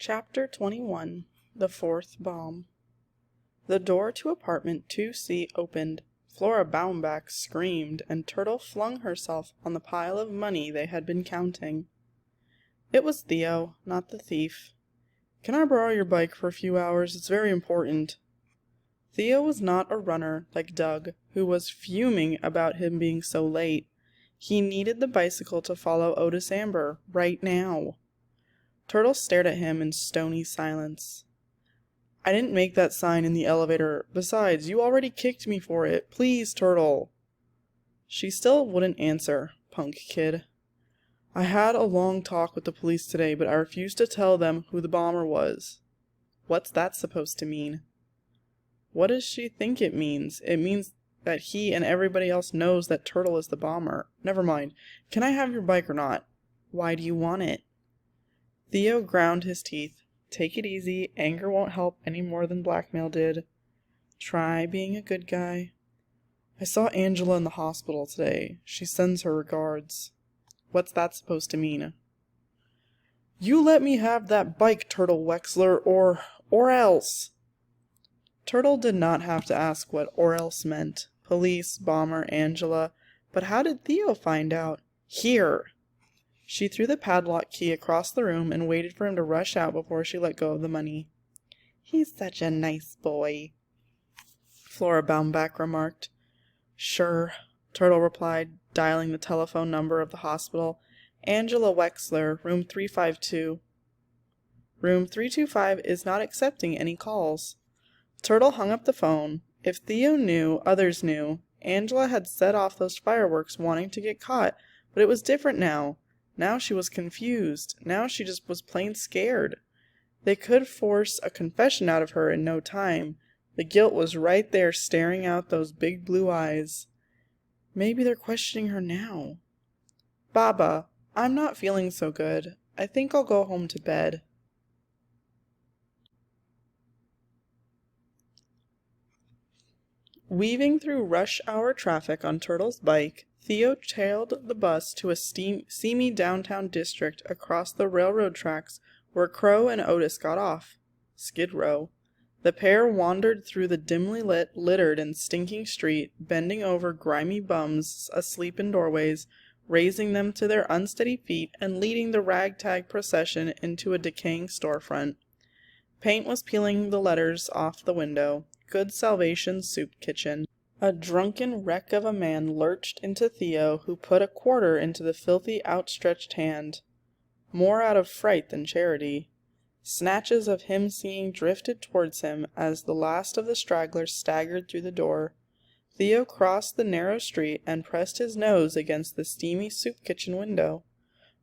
Chapter 21 The Fourth Bomb. The door to apartment 2C opened. Flora Baumbach screamed, and Turtle flung herself on the pile of money they had been counting. It was Theo, not the thief. "Can I borrow your bike for a few hours? It's very important." Theo was not a runner like Doug, who was fuming about him being so late. He needed the bicycle to follow Otis Amber, right now. Turtle stared at him in stony silence. "I didn't make that sign in the elevator. Besides, you already kicked me for it. Please, Turtle." She still wouldn't answer, punk kid. "I had a long talk with the police today, but I refused to tell them who the bomber was." What's that supposed to mean? What does she think it means? It means that he and everybody else knows that Turtle is the bomber. Never mind. Can I have your bike or not? Why do you want it? Theo ground his teeth. Take it easy. Anger won't help any more than blackmail did. Try being a good guy. "I saw Angela in the hospital today. She sends her regards." What's that supposed to mean? "You let me have that bike, Turtle Wexler, or else." Turtle did not have to ask what "or else" meant. Police, bomber, Angela. But how did Theo find out? "Here!" She threw the padlock key across the room and waited for him to rush out before she let go of the money. "He's such a nice boy," Flora Baumbach remarked. "Sure," Turtle replied, dialing the telephone number of the hospital. "Angela Wexler, room 352. Room 325 is not accepting any calls." Turtle hung up the phone. If Theo knew, others knew. Angela had set off those fireworks wanting to get caught, but it was different now. Now she was confused. Now she just was plain scared. They could force a confession out of her in no time. The guilt was right there staring out those big blue eyes. Maybe they're questioning her now. "Baba, I'm not feeling so good. I think I'll go home to bed." Weaving through rush hour traffic on Turtle's bike, Theo tailed the bus to a seamy downtown district across the railroad tracks where Crow and Otis got off. Skid Row. The pair wandered through the dimly lit, littered, and stinking street, bending over grimy bums asleep in doorways, raising them to their unsteady feet, and leading the ragtag procession into a decaying storefront. Paint was peeling the letters off the window. Good Salvation Soup Kitchen. A drunken wreck of a man lurched into Theo, who put a quarter into the filthy outstretched hand. More out of fright than charity. Snatches of hymn singing drifted towards him as the last of the stragglers staggered through the door. Theo crossed the narrow street and pressed his nose against the steamy soup kitchen window.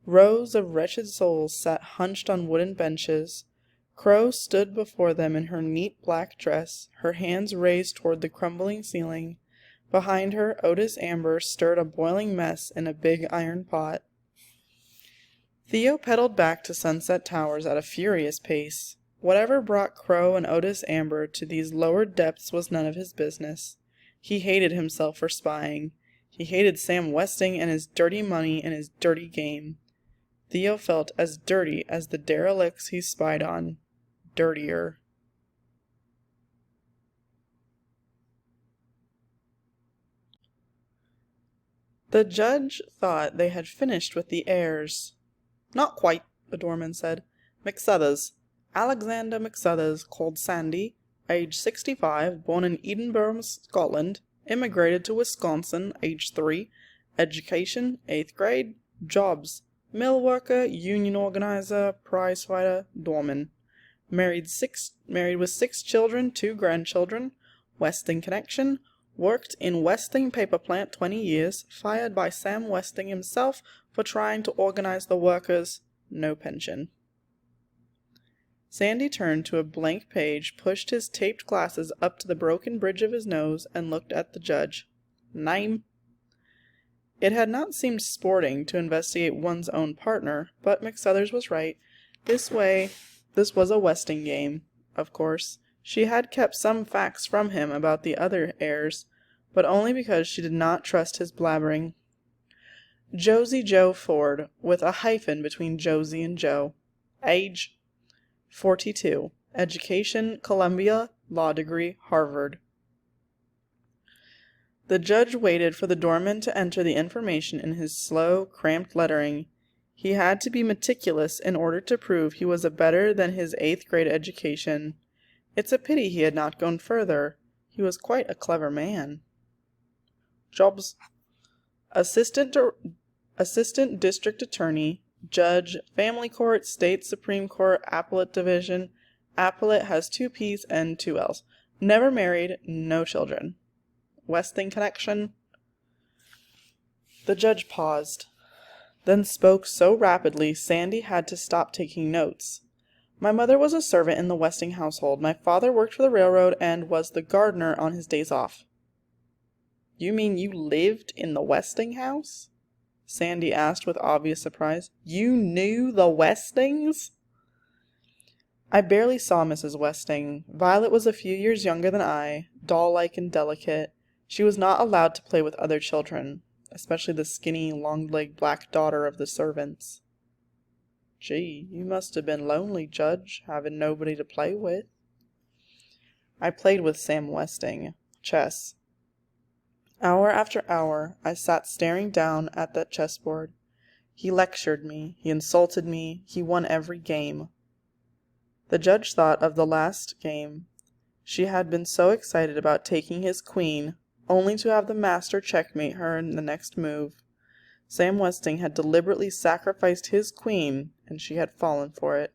Rows of wretched souls sat hunched on wooden benches. Crow stood before them in her neat black dress, her hands raised toward the crumbling ceiling. Behind her, Otis Amber stirred a boiling mess in a big iron pot. Theo pedaled back to Sunset Towers at a furious pace. Whatever brought Crow and Otis Amber to these lowered depths was none of his business. He hated himself for spying. He hated Sam Westing and his dirty money and his dirty game. Theo felt as dirty as the derelicts he spied on. Dirtier. The judge thought they had finished with the heirs. "Not quite," the doorman said. "McSuthers. Alexander McSuthers, called Sandy, age 65, born in Edinburgh, Scotland, immigrated to Wisconsin, age 3, education, 8th grade, jobs, mill worker, union organizer, prize fighter, doorman. Married with 6 children, 2 grandchildren, Westing connection, worked in Westing paper plant 20 years, fired by Sam Westing himself for trying to organize the workers, no pension." Sandy turned to a blank page, pushed his taped glasses up to the broken bridge of his nose, and looked at the judge. "Name?" It had not seemed sporting to investigate one's own partner, but McSuthers was right. This was a Westing game, of course. She had kept some facts from him about the other heirs, but only because she did not trust his blabbering. "Josie Joe Ford, with a hyphen between Josie and Joe. Age?" 42. Education, Columbia, law degree, Harvard. The judge waited for the doorman to enter the information in his slow, cramped lettering. He had to be meticulous in order to prove he was a better than his 8th grade education. It's a pity he had not gone further. He was quite a clever man. Jobs. Assistant District Attorney, Judge, Family Court, State Supreme Court, Appellate Division. Appellate has 2 P's and 2 L's. Never married, no children. Westing connection? The judge paused, then spoke so rapidly Sandy had to stop taking notes. My mother was a servant in the Westing household. My father worked for the railroad and was the gardener on his days off. You mean you lived in the Westing house? Sandy asked with obvious surprise. You knew the Westings? I barely saw Mrs. Westing. Violet was a few years younger than I, doll-like and delicate. She was not allowed to play with other children, especially the skinny, long-legged black daughter of the servants. Gee, you must have been lonely, Judge, having nobody to play with. I played with Sam Westing. Chess. Hour after hour, I sat staring down at that chessboard. He lectured me, he insulted me, he won every game. The judge thought of the last game. She had been so excited about taking his queen, only to have the master checkmate her in the next move. Sam Westing had deliberately sacrificed his queen, and she had fallen for it.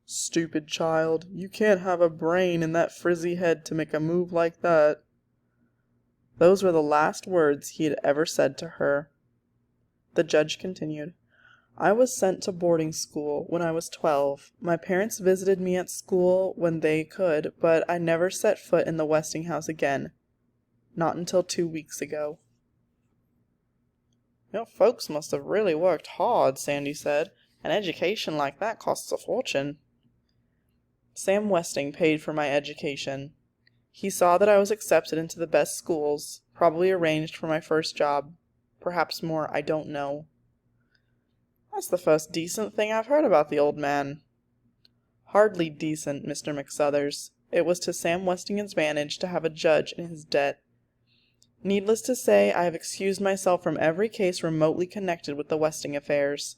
Stupid child, you can't have a brain in that frizzy head to make a move like that. Those were the last words he had ever said to her. The judge continued. I was sent to boarding school when I was 12. My parents visited me at school when they could, but I never set foot in the Westing house again. Not until 2 weeks ago. Your folks must have really worked hard, Sandy said. An education like that costs a fortune. Sam Westing paid for my education. He saw that I was accepted into the best schools, probably arranged for my first job. Perhaps more, I don't know. That's the first decent thing I've heard about the old man. Hardly decent, Mr. McSuthers. It was to Sam Westing's advantage to have a judge in his debt. Needless to say, I have excused myself from every case remotely connected with the Westing affairs.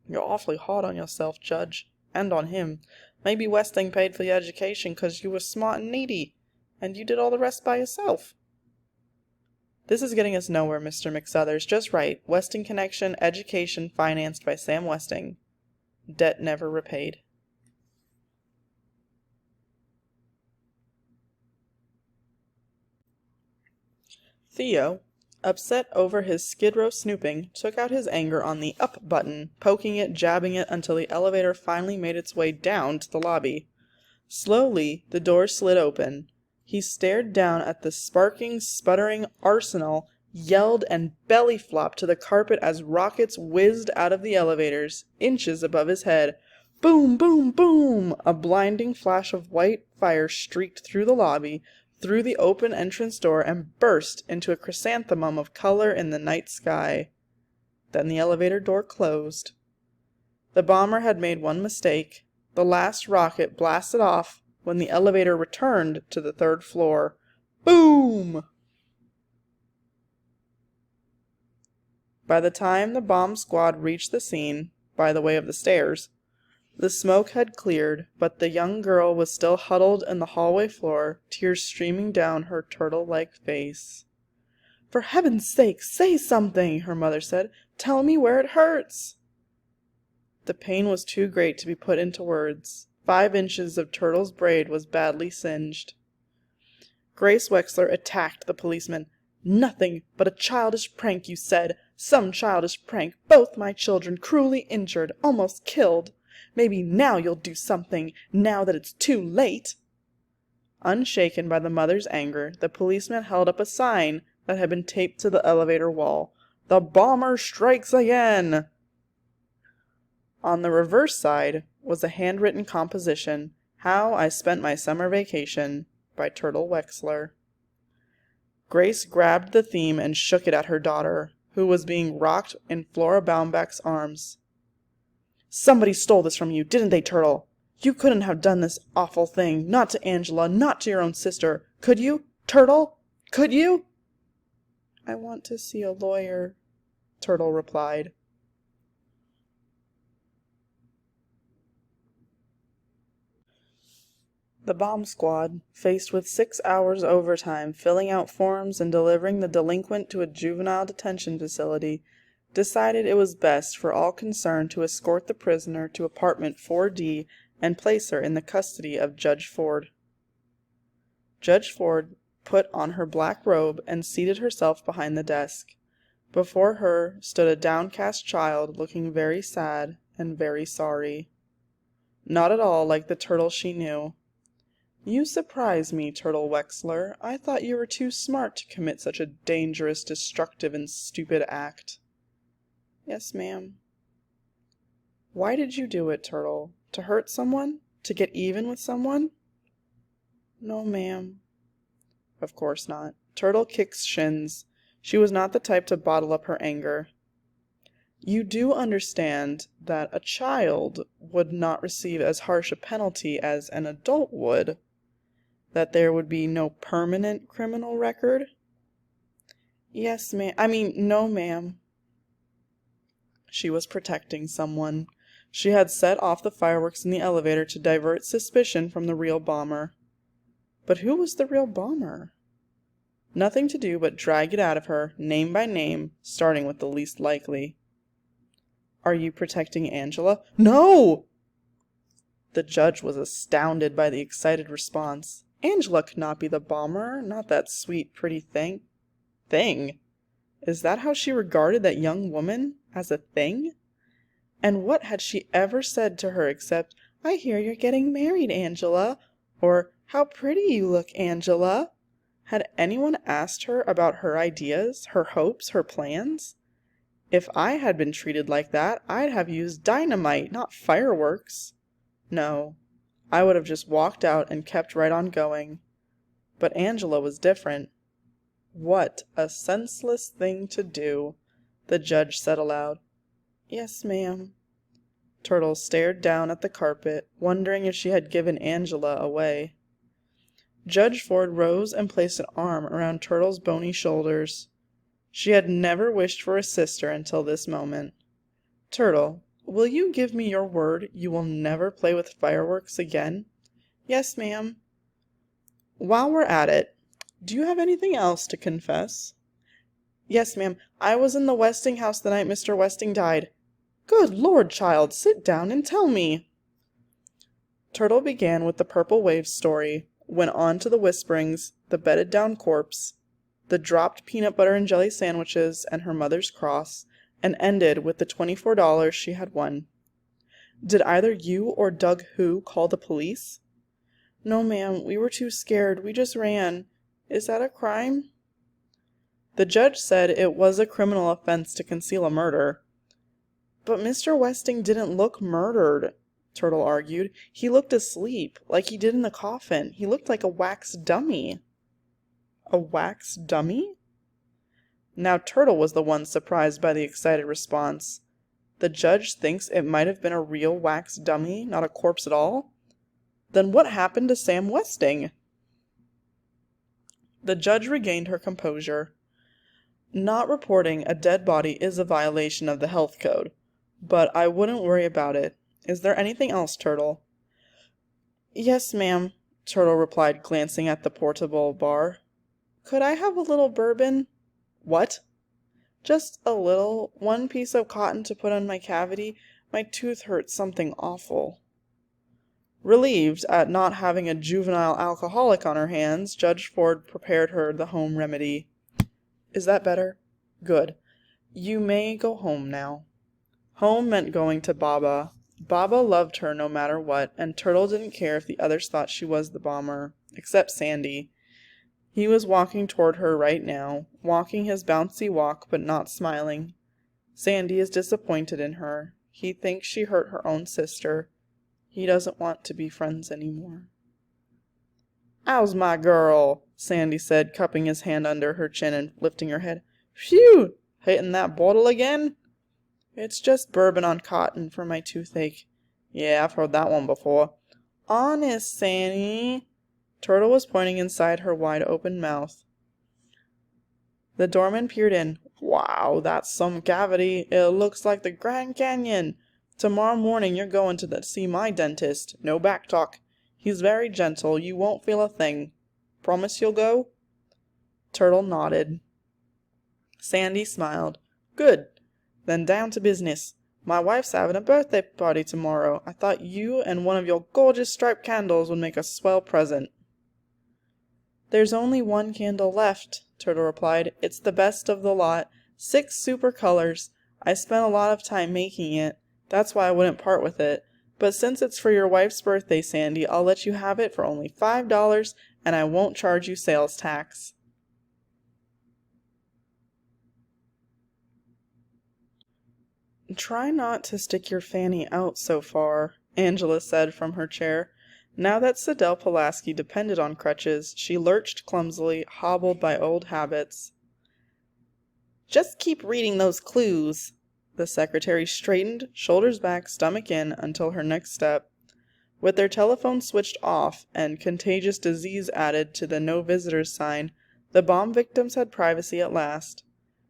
You're awfully hard on yourself, Judge, and on him. Maybe Westing paid for your education 'cause you were smart and needy, and you did all the rest by yourself. This is getting us nowhere, Mr. McSuthers. Just right. Westing connection, education financed by Sam Westing. Debt never repaid. Theo, upset over his Skid Row snooping, took out his anger on the up button, poking it, jabbing it until the elevator finally made its way down to the lobby. Slowly, the door slid open. He stared down at the sparking, sputtering arsenal, yelled, and belly-flopped to the carpet as rockets whizzed out of the elevators, inches above his head. Boom, boom, boom! A blinding flash of white fire streaked through the lobby, through the open entrance door, and burst into a chrysanthemum of color in the night sky. Then the elevator door closed. The bomber had made one mistake. The last rocket blasted off when the elevator returned to the 3rd floor. Boom! By the time the bomb squad reached the scene, by the way of the stairs, the smoke had cleared, but the young girl was still huddled in the hallway floor, tears streaming down her turtle-like face. For heaven's sake, say something, her mother said. Tell me where it hurts. The pain was too great to be put into words. 5 inches of Turtle's braid was badly singed. Grace Wexler attacked the policeman. Nothing but a childish prank, you said. Some childish prank. Both my children cruelly injured, almost killed. Maybe now you'll do something, now that it's too late. Unshaken by the mother's anger, the policeman held up a sign that had been taped to the elevator wall. The bomber strikes again! On the reverse side was a handwritten composition, How I Spent My Summer Vacation, by Turtle Wexler. Grace grabbed the theme and shook it at her daughter, who was being rocked in Flora Baumbach's arms. Somebody stole this from you, didn't they, Turtle? You couldn't have done this awful thing, not to Angela, not to your own sister. Could you, Turtle? Could you?" "I want to see a lawyer," Turtle replied. The bomb squad, faced with 6 hours overtime filling out forms and delivering the delinquent to a juvenile detention facility, decided it was best for all concerned to escort the prisoner to apartment 4D and place her in the custody of Judge Ford. Judge Ford put on her black robe and seated herself behind the desk. Before her stood a downcast child looking very sad and very sorry. Not at all like the Turtle she knew. "You surprise me, Turtle Wexler. I thought you were too smart to commit such a dangerous, destructive, and stupid act." "Yes, ma'am." "Why did you do it, Turtle? To hurt someone? To get even with someone?" "No, ma'am." Of course not. Turtle kicked shins. She was not the type to bottle up her anger. "You do understand that a child would not receive as harsh a penalty as an adult would? That there would be no permanent criminal record?" "Yes, ma'am. No, ma'am." She was protecting someone. She had set off the fireworks in the elevator to divert suspicion from the real bomber. But who was the real bomber? Nothing to do but drag it out of her, name by name, starting with the least likely. "Are you protecting Angela?" "No!" The judge was astounded by the excited response. Angela could not be the bomber, not that sweet, pretty thing. Thing? Is that how she regarded that young woman? As a thing? And what had she ever said to her except, "I hear you're getting married, Angela," or "How pretty you look, Angela"? Had anyone asked her about her ideas, her hopes, her plans? If I had been treated like that, I'd have used dynamite, not fireworks. No, I would have just walked out and kept right on going. But Angela was different. "What a senseless thing to do," the judge said aloud. "Yes, ma'am." Turtle stared down at the carpet, wondering if she had given Angela away. Judge Ford rose and placed an arm around Turtle's bony shoulders. She had never wished for a sister until this moment. "Turtle, will you give me your word you will never play with fireworks again?" "Yes, ma'am." "While we're at it, do you have anything else to confess?" "Yes, ma'am. I was in the Westing house the night Mr. Westing died." "Good Lord, child, sit down and tell me." Turtle began with the Purple Wave's story, went on to the whisperings, the bedded down corpse, the dropped peanut butter and jelly sandwiches, and her mother's cross, and ended with the $24 she had won. "Did either you or Doug Who call the police?" "No, ma'am. We were too scared. We just ran. Is that a crime?" The judge said it was a criminal offense to conceal a murder. "But Mr. Westing didn't look murdered," Turtle argued. "He looked asleep, like he did in the coffin. He looked like a wax dummy." A wax dummy? Now Turtle was the one surprised by the excited response. The judge thinks it might have been a real wax dummy, not a corpse at all? Then what happened to Sam Westing? The judge regained her composure. "Not reporting a dead body is a violation of the health code, but I wouldn't worry about it. Is there anything else, Turtle?" "Yes, ma'am," Turtle replied, glancing at the portable bar. "Could I have a little bourbon?" "What?" "Just a little. One piece of cotton to put on my cavity. My tooth hurts something awful." Relieved at not having a juvenile alcoholic on her hands, Judge Ford prepared her the home remedy. "Is that better? Good. You may go home now." Home meant going to Baba. Baba loved her no matter what, and Turtle didn't care if the others thought she was the bomber, except Sandy. He was walking toward her right now, walking his bouncy walk but not smiling. Sandy is disappointed in her. He thinks she hurt her own sister. He doesn't want to be friends anymore. "How's my girl?" Sandy said, cupping his hand under her chin and lifting her head. "Phew! Hitting that bottle again?" It's just bourbon on cotton for my toothache. Yeah, I've heard that one before. Honest, Sandy. Turtle was pointing inside her wide-open mouth. The doorman peered in. Wow, that's some cavity. It looks like the Grand Canyon. Tomorrow morning you're going to see my dentist. No back talk. He's very gentle. You won't feel a thing. Promise you'll go? Turtle nodded. Sandy smiled. Good. Then down to business. My wife's having a birthday party tomorrow. I thought you and one of your gorgeous striped candles would make a swell present. There's only one candle left, Turtle replied. It's the best of the lot. 6 super colors. I spent a lot of time making it. That's why I wouldn't part with it. But since it's for your wife's birthday, Sandy, I'll let you have it for only $5, and I won't charge you sales tax. Try not to stick your fanny out so far, Angela said from her chair. Now that Sidel Pulaski depended on crutches, she lurched clumsily, hobbled by old habits. Just keep reading those clues. The secretary straightened, shoulders back, stomach in, until her next step. With their telephone switched off and contagious disease added to the no visitors sign, the bomb victims had privacy at last.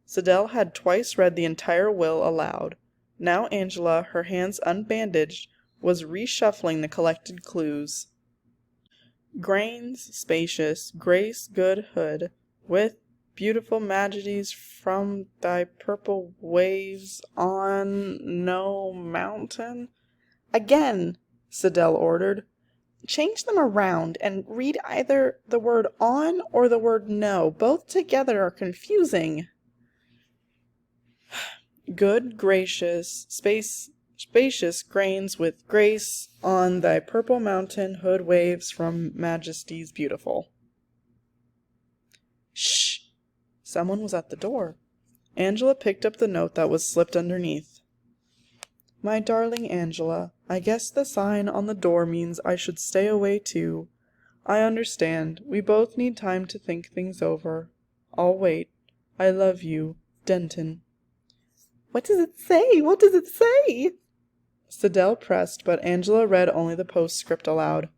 Sidel had twice read the entire will aloud. Now Angela, her hands unbandaged, was reshuffling the collected clues. Grains, spacious, grace, good hood, with beautiful majesties from thy purple waves on no mountain. Again, Sidel ordered. Change them around and read either the word on or the word no. Both together are confusing. Good, gracious, spacious grains with grace on thy purple mountain hood waves from majesties beautiful. Shh! Someone was at the door. Angela picked up the note that was slipped underneath. My darling Angela, I guess the sign on the door means I should stay away too. I understand. We both need time to think things over. I'll wait. I love you, Denton. What does it say? What does it say? Sidel pressed, but Angela read only the postscript aloud.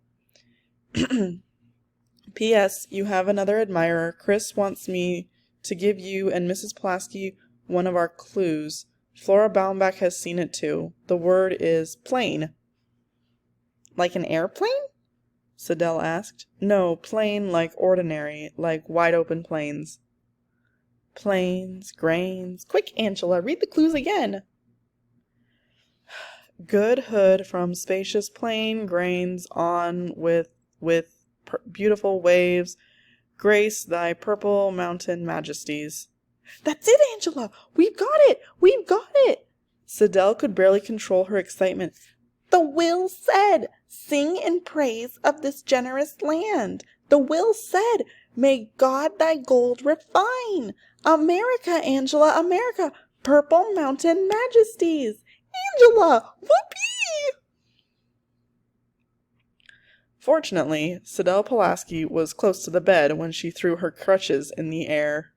P.S. You have another admirer. Chris wants me to give you and Mrs. Pulaski one of our clues. Flora Baumbach has seen it too. The word is plane. Like an airplane? Sidel asked. No, plain like ordinary, like wide-open plains. Plains, grains. Quick, Angela, read the clues again. Good hood from spacious plain, grains on with beautiful waves, grace thy purple mountain majesties. That's it, Angela! We've got it! We've got it! Sidel could barely control her excitement. The will said, sing in praise of this generous land. The will said, may God thy gold refine. America, Angela, America, purple mountain majesties. Angela, whoopee! Fortunately, Sidel Pulaski was close to the bed when she threw her crutches in the air.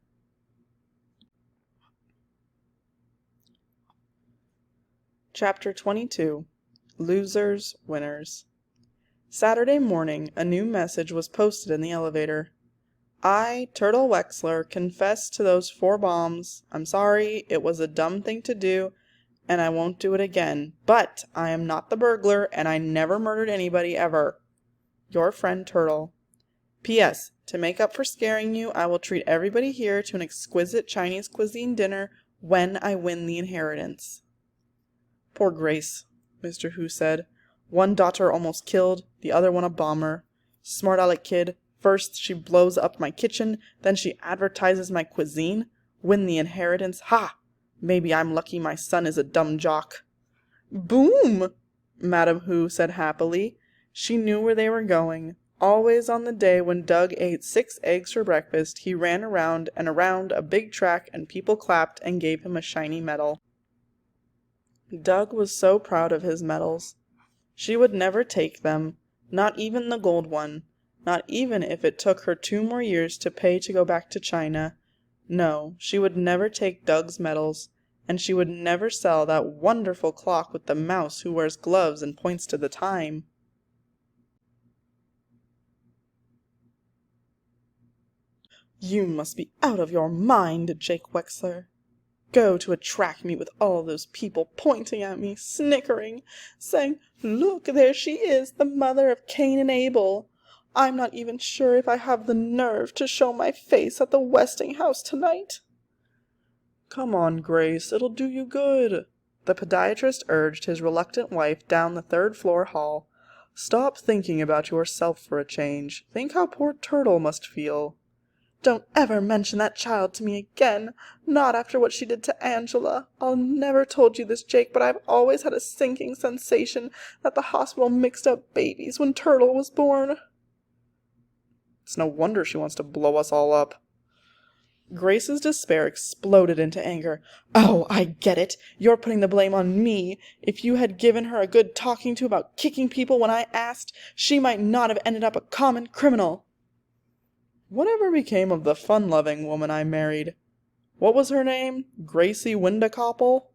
Chapter 22. Losers, Winners. Saturday morning, a new message was posted in the elevator. I, Turtle Wexler, confess to those 4 bombs. I'm sorry, it was a dumb thing to do, and I won't do it again. But I am not the burglar, and I never murdered anybody ever. Your friend Turtle. P.S. To make up for scaring you, I will treat everybody here to an exquisite Chinese cuisine dinner when I win the inheritance. Poor Grace, Mr. Hu said. One daughter almost killed, the other one a bomber. Smart aleck kid. First she blows up my kitchen, then she advertises my cuisine. Win the inheritance. Ha! Maybe I'm lucky my son is a dumb jock. Boom! Madam Hu said happily. She knew where they were going. Always on the day when Doug ate 6 eggs for breakfast, he ran around and around a big track and people clapped and gave him a shiny medal. Doug was so proud of his medals. She would never take them, not even the gold one, not even if it took her 2 more years to pay to go back to China. No, she would never take Doug's medals, and she would never sell that wonderful clock with the mouse who wears gloves and points to the time. You must be out of your mind, Jake Wexler. Go to a track meet with all those people pointing at me, snickering, saying, "Look, there she is, the mother of Cain and Abel. I'm not even sure if I have the nerve to show my face at the Westinghouse tonight." Come on, Grace, it'll do you good, the podiatrist urged his reluctant wife down the third-floor hall. Stop thinking about yourself for a change. Think how poor Turtle must feel. Don't ever mention that child to me again. Not after what she did to Angela. I'll never told you this, Jake, but I've always had a sinking sensation that the hospital mixed up babies when Turtle was born. It's no wonder she wants to blow us all up. Grace's despair exploded into anger. Oh, I get it. You're putting the blame on me. If you had given her a good talking to about kicking people when I asked, she might not have ended up a common criminal. Whatever became of the fun-loving woman I married? What was her name? Gracie Windacopple?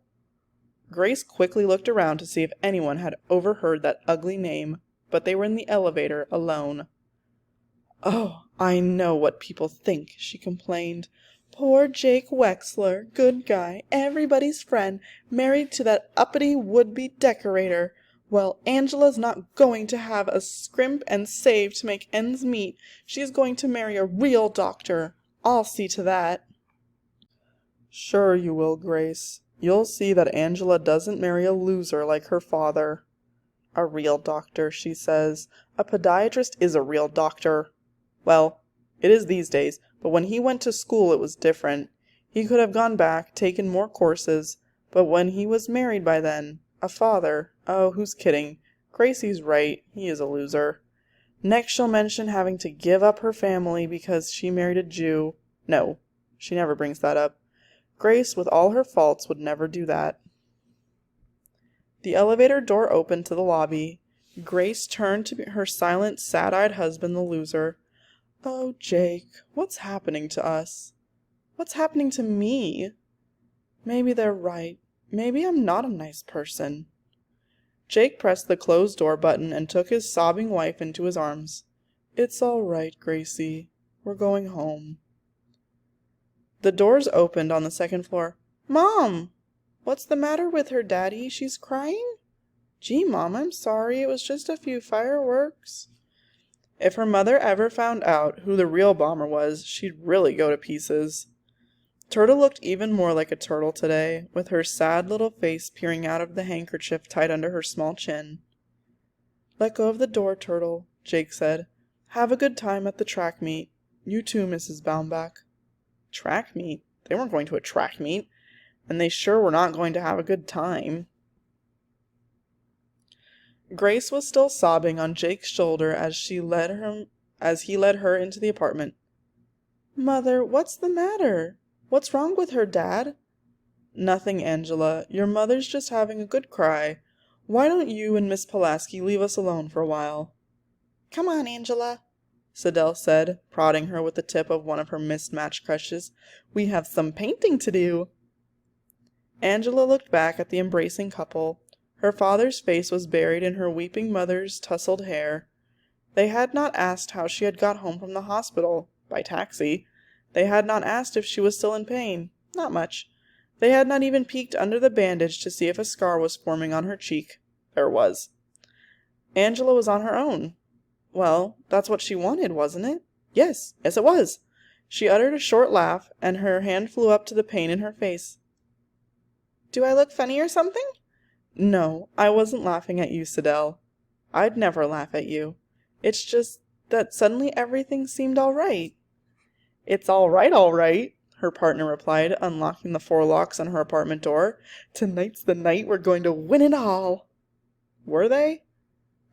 Grace quickly looked around to see if anyone had overheard that ugly name, but they were in the elevator alone. Oh, I know what people think, she complained. Poor Jake Wexler, good guy, everybody's friend, married to that uppity would-be decorator. Well, Angela's not going to have a scrimp and save to make ends meet. She's going to marry a real doctor. I'll see to that. Sure you will, Grace. You'll see that Angela doesn't marry a loser like her father. A real doctor, she says. A podiatrist is a real doctor. Well, it is these days, but when he went to school it was different. He could have gone back, taken more courses, but when he was married by then, a father, oh, who's kidding? Gracie's right, he is a loser. Next she'll mention having to give up her family because she married a Jew. No, she never brings that up. Grace, with all her faults, would never do that. The elevator door opened to the lobby. Grace turned to her silent, sad-eyed husband, the loser. Oh, Jake, what's happening to us? What's happening to me? Maybe they're right. Maybe I'm not a nice person. Jake pressed the closed door button and took his sobbing wife into his arms. It's all right, Gracie. We're going home. The doors opened on the second floor. Mom! What's the matter with her, Daddy? She's crying? Gee, Mom, I'm sorry. It was just a few fireworks. If her mother ever found out who the real bomber was, she'd really go to pieces. Turtle looked even more like a turtle today, with her sad little face peering out of the handkerchief tied under her small chin. Let go of the door, Turtle, Jake said. Have a good time at the track meet. You too, Mrs. Baumbach. Track meet? They weren't going to a track meet, and they sure were not going to have a good time. Grace was still sobbing on Jake's shoulder as he led her into the apartment. Mother, what's the matter? What's wrong with her, Dad? Nothing, Angela. Your mother's just having a good cry. Why don't you and Miss Pulaski leave us alone for a while? Come on, Angela, Sidel said, prodding her with the tip of one of her mismatched crutches. We have some painting to do. Angela looked back at the embracing couple. Her father's face was buried in her weeping mother's tousled hair. They had not asked how she had got home from the hospital, by taxi. They had not asked if she was still in pain. Not much. They had not even peeked under the bandage to see if a scar was forming on her cheek. There was. Angela was on her own. Well, that's what she wanted, wasn't it? Yes, it was. She uttered a short laugh, and her hand flew up to the pain in her face. Do I look funny or something? No, I wasn't laughing at you, Sidel. I'd never laugh at you. It's just that suddenly everything seemed all right. It's all right, her partner replied, unlocking the 4 locks on her apartment door. Tonight's the night we're going to win it all. Were they?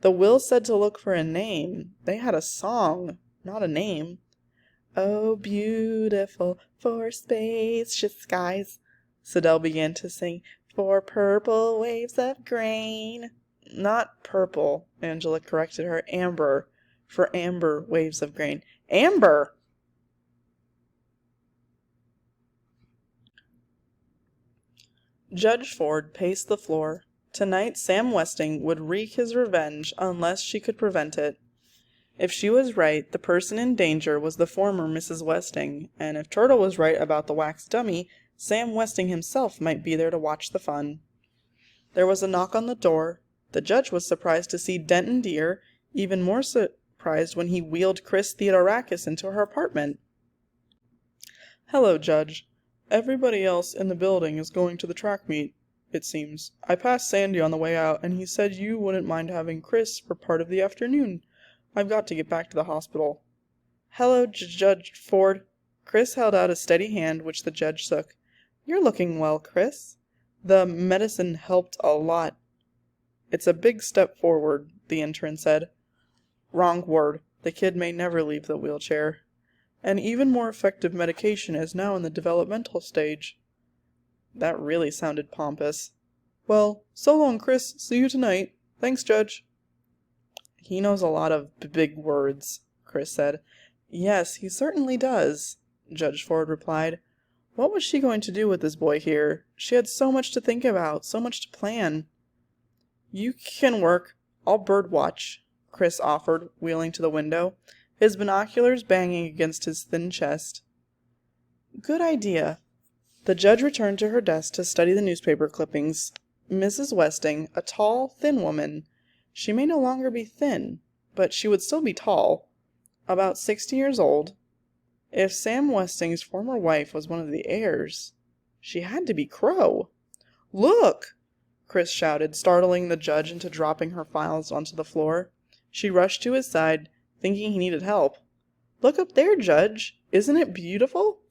The will said to look for a name. They had a song, not a name. Oh, beautiful for spacious skies, Sidel began to sing, for purple waves of grain. Not purple, Angela corrected her. Amber, for amber waves of grain. Amber! Judge Ford paced the floor. Tonight Sam Westing would wreak his revenge unless she could prevent it. If she was right, the person in danger was the former Mrs. Westing, and if Turtle was right about the wax dummy, Sam Westing himself might be there to watch the fun. There was a knock on the door. The judge was surprised to see Denton Deer, even more surprised when he wheeled Chris Theodorakis into her apartment. "Hello, Judge. Everybody else in the building is going to the track meet, it seems. I passed Sandy on the way out, and he said you wouldn't mind having Chris for part of the afternoon. I've got to get back to the hospital." "Hello, Judge Ford." Chris held out a steady hand, which the judge shook. "You're looking well, Chris. The medicine helped a lot." "It's a big step forward," the intern said. "Wrong word. The kid may never leave the wheelchair. An even more effective medication is now in the developmental stage." That really sounded pompous. "Well, so long, Chris. See you tonight. Thanks, Judge." "He knows a lot of big words," Chris said. "Yes, he certainly does," Judge Ford replied. What was she going to do with this boy here? She had so much to think about, so much to plan. "You can work. I'll bird watch," Chris offered, wheeling to the window, his binoculars banging against his thin chest. "Good idea." The judge returned to her desk to study the newspaper clippings. Mrs. Westing, a tall, thin woman. She may no longer be thin, but she would still be tall. About 60 years old. If Sam Westing's former wife was one of the heirs, she had to be Crow. "Look!" Chris shouted, startling the judge into dropping her files onto the floor. She rushed to his side, thinking he needed help. "Look up there, Judge! Isn't it beautiful?"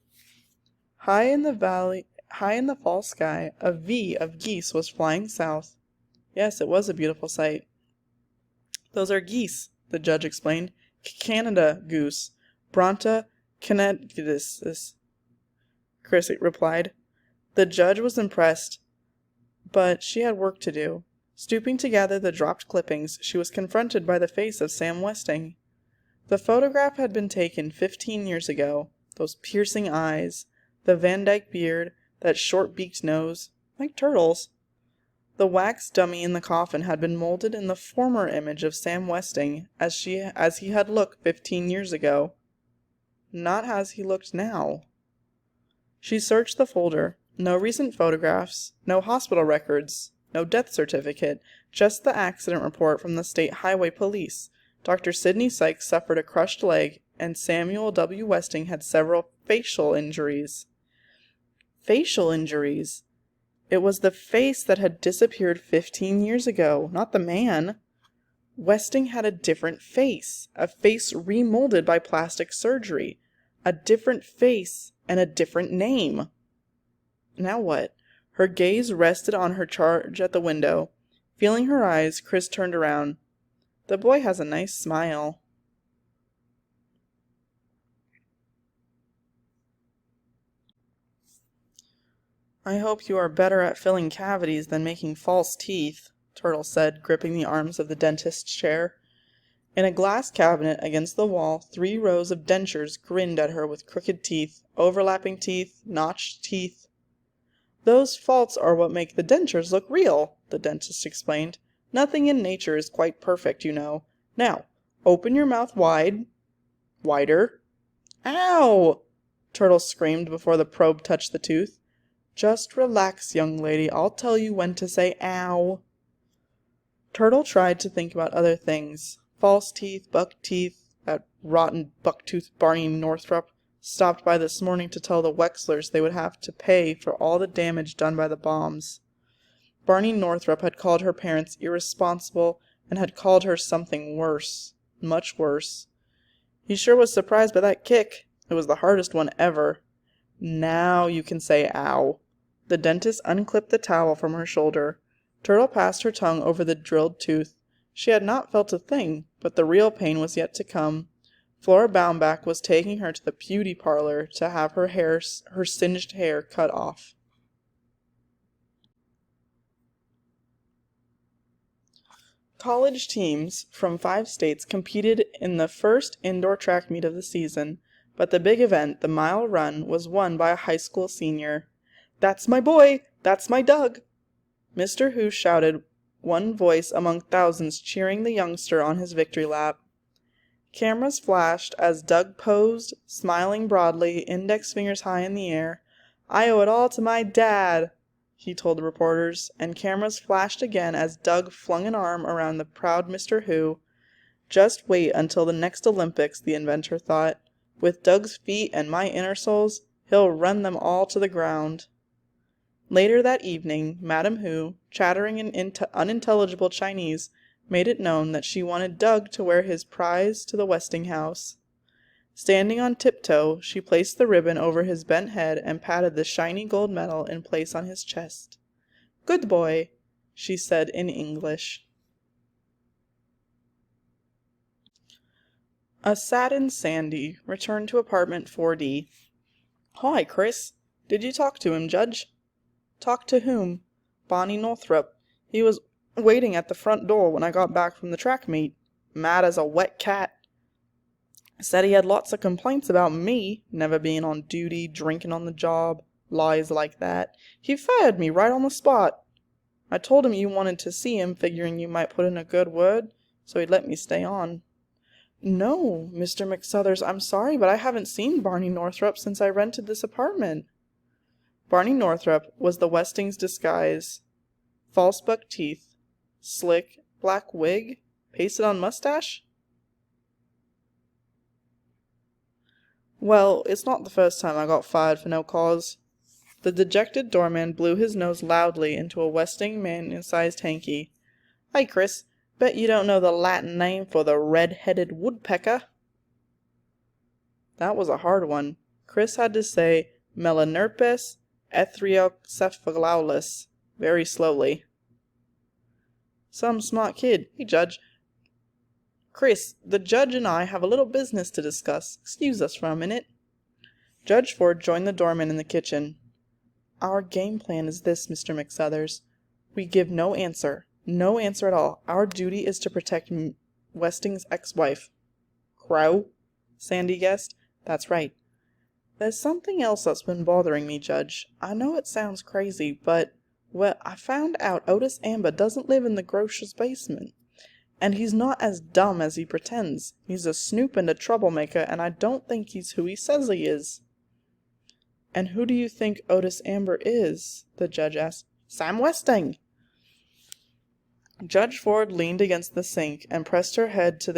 High in the fall sky, a V of geese was flying south. Yes, it was a beautiful sight. "Those are geese," the judge explained. "Canada goose. Bronta canadensis," Chris replied. The judge was impressed, but she had work to do. Stooping to gather the dropped clippings, she was confronted by the face of Sam Westing. The photograph had been taken 15 years ago. Those piercing eyes, the Van Dyke beard, that short-beaked nose, like Turtle's. The wax dummy in the coffin had been molded in the former image of Sam Westing, as he had looked 15 years ago. Not as he looked now. She searched the folder. No recent photographs, no hospital records, no death certificate, just the accident report from the State Highway Police. Dr. Sidney Sykes suffered a crushed leg, and Samuel W. Westing had several facial injuries. Facial injuries? It was the face that had disappeared 15 years ago, not the man. Westing had a different face, a face remolded by plastic surgery, a different face, and a different name. Now what? Her gaze rested on her charge at the window. Feeling her eyes, Chris turned around. The boy has a nice smile. "I hope you are better at filling cavities than making false teeth," Turtle said, gripping the arms of the dentist's chair. In a glass cabinet against the wall, 3 rows of dentures grinned at her with crooked teeth, overlapping teeth, notched teeth. "Those faults are what make the dentures look real," the dentist explained. "Nothing in nature is quite perfect, you know. Now, open your mouth wide. Wider." "Ow!" Turtle screamed before the probe touched the tooth. "Just relax, young lady. I'll tell you when to say ow." Turtle tried to think about other things. False teeth, buck teeth, that rotten bucktooth Barney Northrop stopped by this morning to tell the Wexlers they would have to pay for all the damage done by the bombs. Barney Northrop had called her parents irresponsible and had called her something worse, much worse. He sure was surprised by that kick. It was the hardest one ever. "Now you can say ow." The dentist unclipped the towel from her shoulder. Turtle passed her tongue over the drilled tooth. She had not felt a thing, but the real pain was yet to come. Flora Baumbach was taking her to the beauty parlor to have her singed hair cut off. College teams from 5 states competed in the first indoor track meet of the season, but the big event, the mile run, was won by a high school senior. "That's my boy! That's my Doug!" Mr. Hu shouted, one voice among thousands cheering the youngster on his victory lap. Cameras flashed as Doug posed, smiling broadly, index fingers high in the air. "I owe it all to my dad," he told the reporters, and cameras flashed again as Doug flung an arm around the proud Mr. Hu. Just wait until the next Olympics, the inventor thought. With Doug's feet and my inner soles, he'll run them all to the ground. Later that evening, Madam Hu, chattering in unintelligible Chinese, made it known that she wanted Doug to wear his prize to the Westinghouse. Standing on tiptoe, she placed the ribbon over his bent head and patted the shiny gold medal in place on his chest. "Good boy," she said in English. A saddened Sandy returned to apartment 4D. "Hi, Chris. Did you talk to him, Judge?" "Talk to whom?" "Bonnie Northrup. He was waiting at the front door when I got back from the track meet. Mad as a wet cat. Said he had lots of complaints about me, never being on duty, drinking on the job, lies like that. He fired me right on the spot. I told him you wanted to see him, figuring you might put in a good word, so he'd let me stay on." "No, Mr. McSuthers, I'm sorry, but I haven't seen Barney Northrup since I rented this apartment." Barney Northrup was the Westings' disguise. False buck teeth, slick, black wig, pasted on mustache? "Well, it's not the first time I got fired for no cause." The dejected doorman blew his nose loudly into a Westing man-sized hanky. "Hey, Chris, bet you don't know the Latin name for the red-headed woodpecker." That was a hard one. Chris had to say Melanerpes ethriocephalus very slowly. "Some smart kid. Hey, Judge. Chris, the judge and I have a little business to discuss. Excuse us for a minute." Judge Ford joined the doorman in the kitchen. "Our game plan is this, Mr. McSuthers. We give no answer. No answer at all. Our duty is to protect Westing's ex-wife." "Crow?" Sandy guessed. "That's right." "There's something else that's been bothering me, Judge. I know it sounds crazy, but, well, I found out Otis Amber doesn't live in the grocer's basement. And he's not as dumb as he pretends. He's a snoop and a troublemaker, and I don't think he's who he says he is." "And who do you think Otis Amber is?" the judge asked. "Sam Westing." Judge Ford leaned against the sink and pressed her head to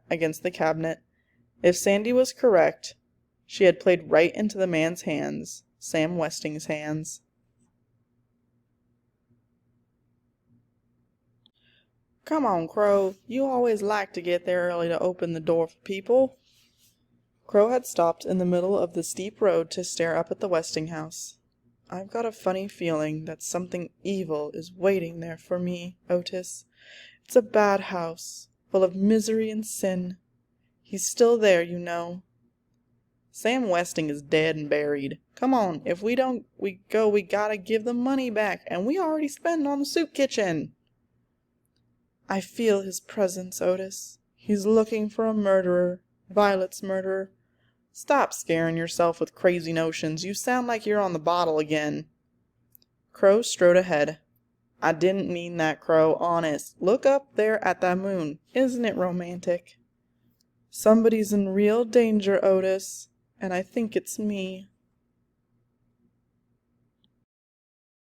against the cabinet. If Sandy was correct, she had played right into the man's hands, Sam Westing's hands. "Come on, Crow. You always like to get there early to open the door for people." Crow had stopped in the middle of the steep road to stare up at the Westinghouse. "I've got a funny feeling that something evil is waiting there for me, Otis. It's a bad house, full of misery and sin. He's still there, you know." "Sam Westing is dead and buried. Come on, if we gotta give the money back, and we already spent on the soup kitchen." "I feel his presence, Otis. He's looking for a murderer, Violet's murderer. Stop scaring yourself with crazy notions. You sound like you're on the bottle again." Crow strode ahead. "I didn't mean that, Crow, honest. Look up there at that moon. Isn't it romantic?" "Somebody's in real danger, Otis, and I think it's me."